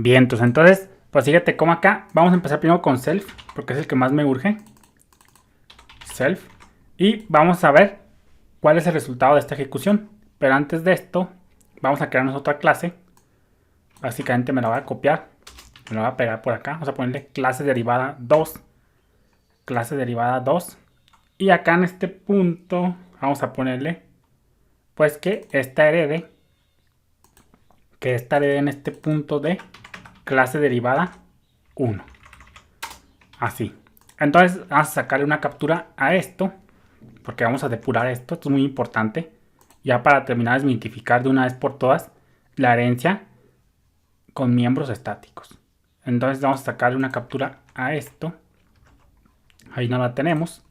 Vientos, entonces, pues fíjate cómo acá vamos a empezar primero con self, porque es el que más me urge. Self. Y vamos a ver cuál es el resultado de esta ejecución. Pero antes de esto, vamos a crearnos otra clase. Básicamente me la voy a copiar, me la voy a pegar por acá. Vamos a ponerle clase derivada 2. Clase derivada 2. Y acá en este punto vamos a ponerle, pues que esta herede en este punto de clase derivada 1. Así. Entonces vamos a sacarle una captura a esto, porque vamos a depurar esto. Esto es muy importante, ya para terminar de desmitificar de una vez por todas la herencia con miembros estáticos. Entonces vamos a sacarle una captura a esto. Ahí no la tenemos.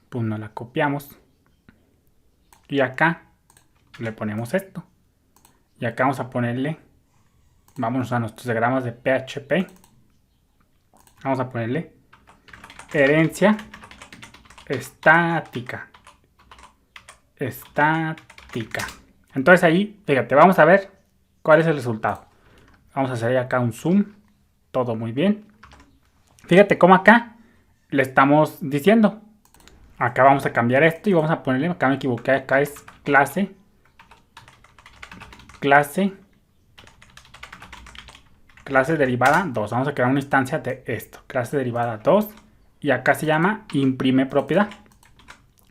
Pues nos la copiamos. Y acá le ponemos esto. Y acá vamos a ponerle, vámonos a nuestros diagramas de PHP. Vamos a ponerle herencia estática. Estática. Entonces ahí, fíjate, vamos a ver cuál es el resultado. Vamos a hacer acá un zoom. Todo muy bien. Fíjate cómo acá le estamos diciendo. Acá vamos a cambiar esto y vamos a ponerle, acá me equivoqué, acá es clase derivada 2. Vamos a crear una instancia de esto, clase derivada 2. Y acá se llama imprime propiedad.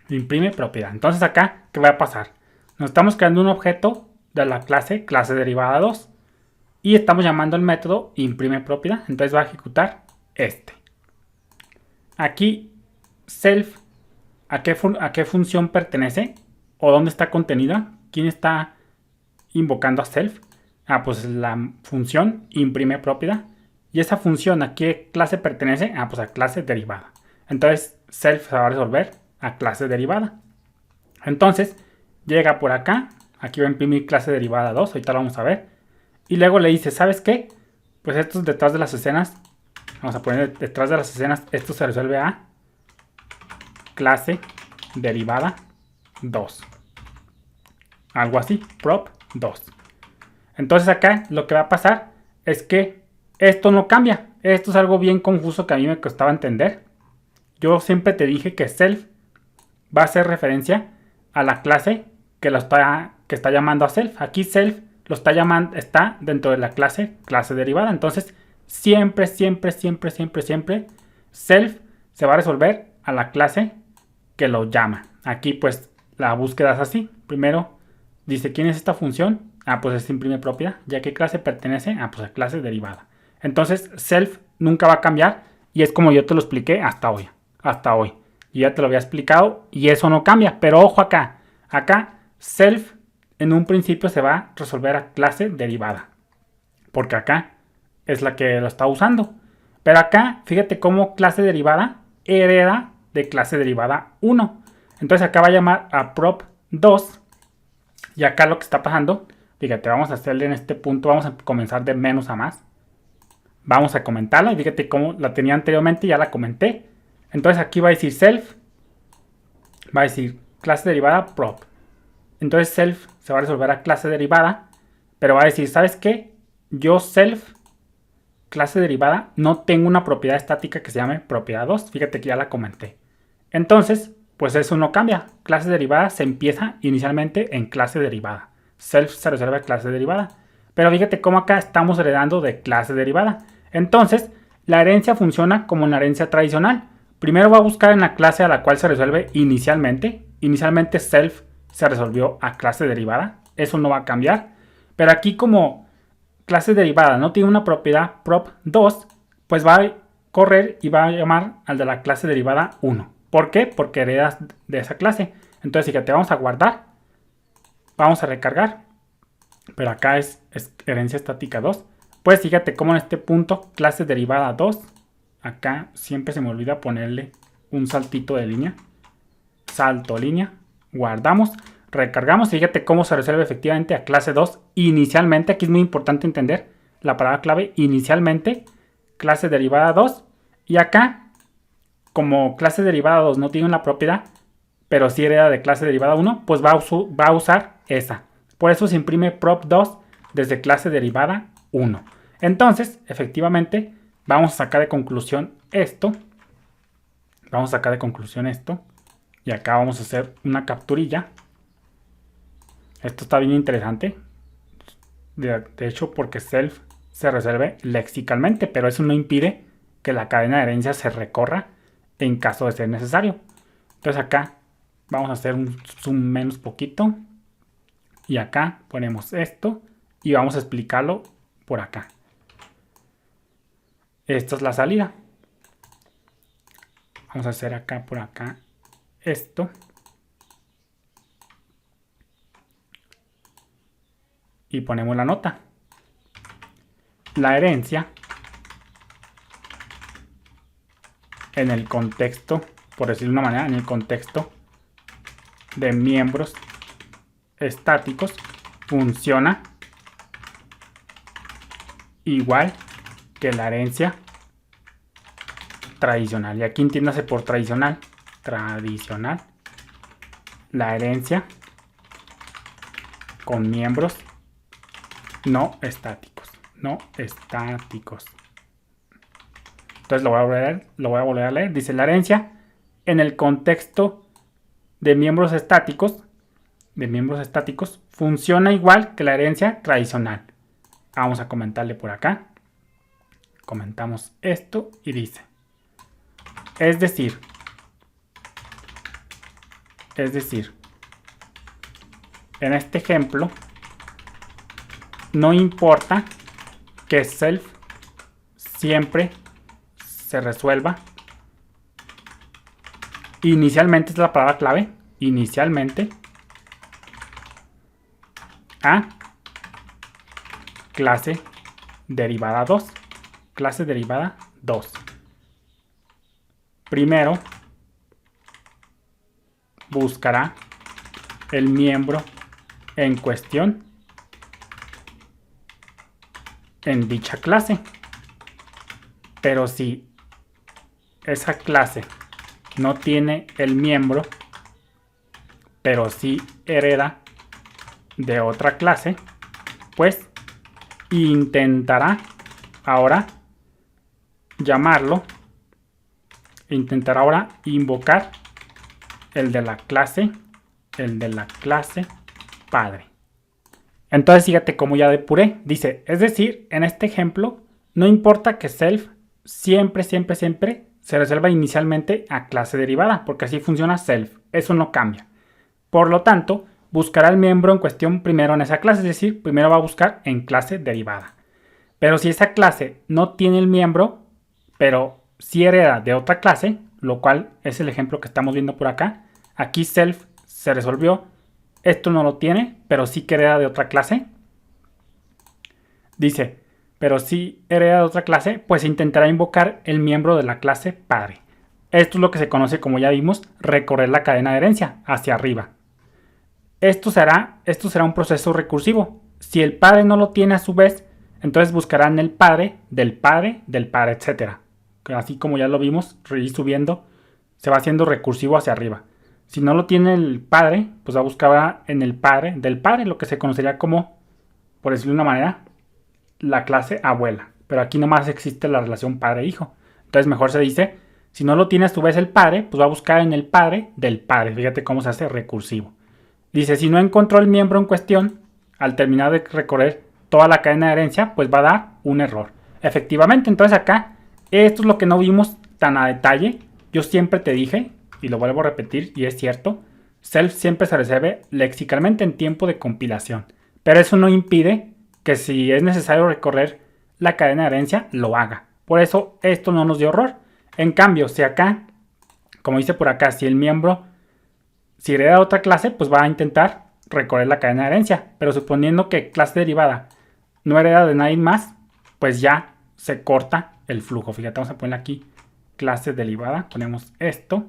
Imprime propiedad. Entonces acá, ¿qué va a pasar? Nos estamos creando un objeto de la clase derivada 2. Y estamos llamando al método imprime propiedad. Entonces va a ejecutar este. Aquí, self, ¿a qué función pertenece? ¿O dónde está contenida? ¿Quién está invocando a self? Pues la función imprime propiedad. ¿Y esa función a qué clase pertenece? Pues a clase derivada. Entonces, self se va a resolver a clase derivada. Entonces, llega por acá. Aquí va a imprimir clase derivada 2. Ahorita lo vamos a ver. Y luego le dice, ¿sabes qué? Pues esto es detrás de las escenas. Vamos a poner detrás de las escenas. Esto se resuelve a clase derivada 2. Algo así. Prop 2. Entonces acá lo que va a pasar es que esto no cambia. Esto es algo bien confuso que a mí me costaba entender. Yo siempre te dije que self va a hacer referencia a la clase que está llamando a self. Aquí self lo está llamando, está dentro de la clase derivada. Entonces siempre self se va a resolver a la clase que lo llama. Aquí pues la búsqueda es así. Primero dice quién es esta función. Pues es imprime propiedad. ¿Ya qué clase pertenece? Pues a clase derivada. Entonces self nunca va a cambiar. Y es como yo te lo expliqué hasta hoy. Hasta hoy. Y ya te lo había explicado. Y eso no cambia. Pero ojo acá. Acá self en un principio se va a resolver a clase derivada. Porque acá es la que lo está usando. Pero acá, fíjate cómo clase derivada hereda de clase derivada 1. Entonces acá va a llamar a prop 2. Y acá lo que está pasando, fíjate, vamos a hacerle en este punto, vamos a comenzar de menos a más. Vamos a comentarla y fíjate cómo la tenía anteriormente, ya la comenté. Entonces aquí va a decir self, va a decir clase derivada prop. Entonces self se va a resolver a clase derivada, pero va a decir, ¿sabes qué? Yo self, clase derivada, no tengo una propiedad estática que se llame propiedad 2. Fíjate que ya la comenté. Entonces, pues eso no cambia. Clase derivada se empieza inicialmente en clase derivada. Self se resuelve a clase derivada. Pero fíjate cómo acá estamos heredando de clase derivada. Entonces, la herencia funciona como en la herencia tradicional. Primero va a buscar en la clase a la cual se resuelve inicialmente. Inicialmente self se resolvió a clase derivada. Eso no va a cambiar. Pero aquí como clase derivada no tiene una propiedad prop 2, pues va a correr y va a llamar al de la clase derivada 1. ¿Por qué? Porque heredas de esa clase. Entonces, fíjate, vamos a guardar. Vamos a recargar. Pero acá es herencia estática 2. Pues fíjate cómo en este punto, clase derivada 2. Acá siempre se me olvida ponerle un saltito de línea. Salto línea. Guardamos. Recargamos. Fíjate cómo se resuelve efectivamente a clase 2 inicialmente. Aquí es muy importante entender la palabra clave. Inicialmente, clase derivada 2. Y acá, como clase derivada 2 no tiene una propiedad, pero sí hereda de clase derivada 1, pues va a usar esa. Por eso se imprime prop 2 desde clase derivada 1. Entonces, efectivamente, vamos a sacar de conclusión esto. Vamos a sacar de conclusión esto. Y acá vamos a hacer una capturilla. Esto está bien interesante. De hecho, porque self se resuelve lexicalmente, pero eso no impide que la cadena de herencia se recorra en caso de ser necesario. Entonces acá vamos a hacer un zoom menos poquito. Y acá ponemos esto y vamos a explicarlo por acá. Esta es la salida. Vamos a hacer acá por acá esto. Y ponemos la nota. La herencia en el contexto, por decirlo de una manera, en el contexto de miembros estáticos funciona igual que la herencia tradicional. Y aquí entiéndase por tradicional. La herencia con miembros no estáticos. Entonces lo voy a volver a leer. Dice la herencia en el contexto de miembros estáticos funciona igual que la herencia tradicional. Vamos a comentarle por acá. Comentamos esto y dice, es decir, en este ejemplo, no importa que self siempre se resuelva. Inicialmente es la palabra clave. Inicialmente a clase derivada 2. Clase derivada 2. Primero buscará el miembro en cuestión en dicha clase. Pero si esa clase no tiene el miembro, pero sí hereda de otra clase, pues intentará ahora llamarlo, intentará ahora invocar el de la clase padre. Entonces fíjate cómo ya depuré. Dice, es decir, en este ejemplo, no importa que self siempre se resuelva inicialmente a clase derivada, porque así funciona self. Eso no cambia. Por lo tanto, buscará el miembro en cuestión primero en esa clase, es decir, primero va a buscar en clase derivada. Pero si esa clase no tiene el miembro, pero sí hereda de otra clase, lo cual es el ejemplo que estamos viendo por acá. Aquí self se resolvió. Esto no lo tiene, pero sí que hereda de otra clase. Dice, pero si hereda de otra clase, pues intentará invocar el miembro de la clase padre. Esto es lo que se conoce, como ya vimos, recorrer la cadena de herencia hacia arriba. Esto será un proceso recursivo. Si el padre no lo tiene a su vez, entonces buscarán el padre, etc. Así como ya lo vimos, ir subiendo, se va haciendo recursivo hacia arriba. Si no lo tiene el padre, pues va a buscar en el padre del padre, lo que se conocería como, por decirlo de una manera, la clase abuela. Pero aquí nomás existe la relación padre-hijo. Entonces mejor se dice, si no lo tiene a su vez el padre, pues va a buscar en el padre del padre. Fíjate cómo se hace recursivo. Dice, si no encontró el miembro en cuestión, al terminar de recorrer toda la cadena de herencia, pues va a dar un error. Efectivamente, entonces acá, esto es lo que no vimos tan a detalle. Yo siempre te dije, y lo vuelvo a repetir, y es cierto, self siempre se resuelve lexicalmente en tiempo de compilación. Pero eso no impide que si es necesario recorrer la cadena de herencia, lo haga. Por eso esto no nos dio error. En cambio, si acá, como dice por acá, si el miembro, si hereda otra clase, pues va a intentar recorrer la cadena de herencia. Pero suponiendo que clase derivada no hereda de nadie más, pues ya se corta el flujo. Fíjate, vamos a ponerle aquí clase derivada. Ponemos esto.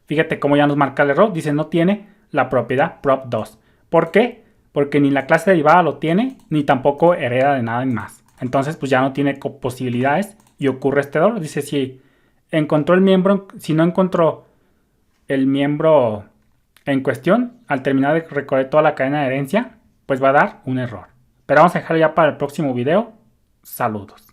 Fíjate cómo ya nos marca el error. Dice no tiene la propiedad prop2. ¿Por qué? Porque ni la clase derivada lo tiene, ni tampoco hereda de nada más. Entonces, pues ya no tiene posibilidades y ocurre este error. Dice si encontró el miembro, si no encontró el miembro en cuestión, al terminar de recorrer toda la cadena de herencia, pues va a dar un error. Pero vamos a dejarlo ya para el próximo video. Saludos.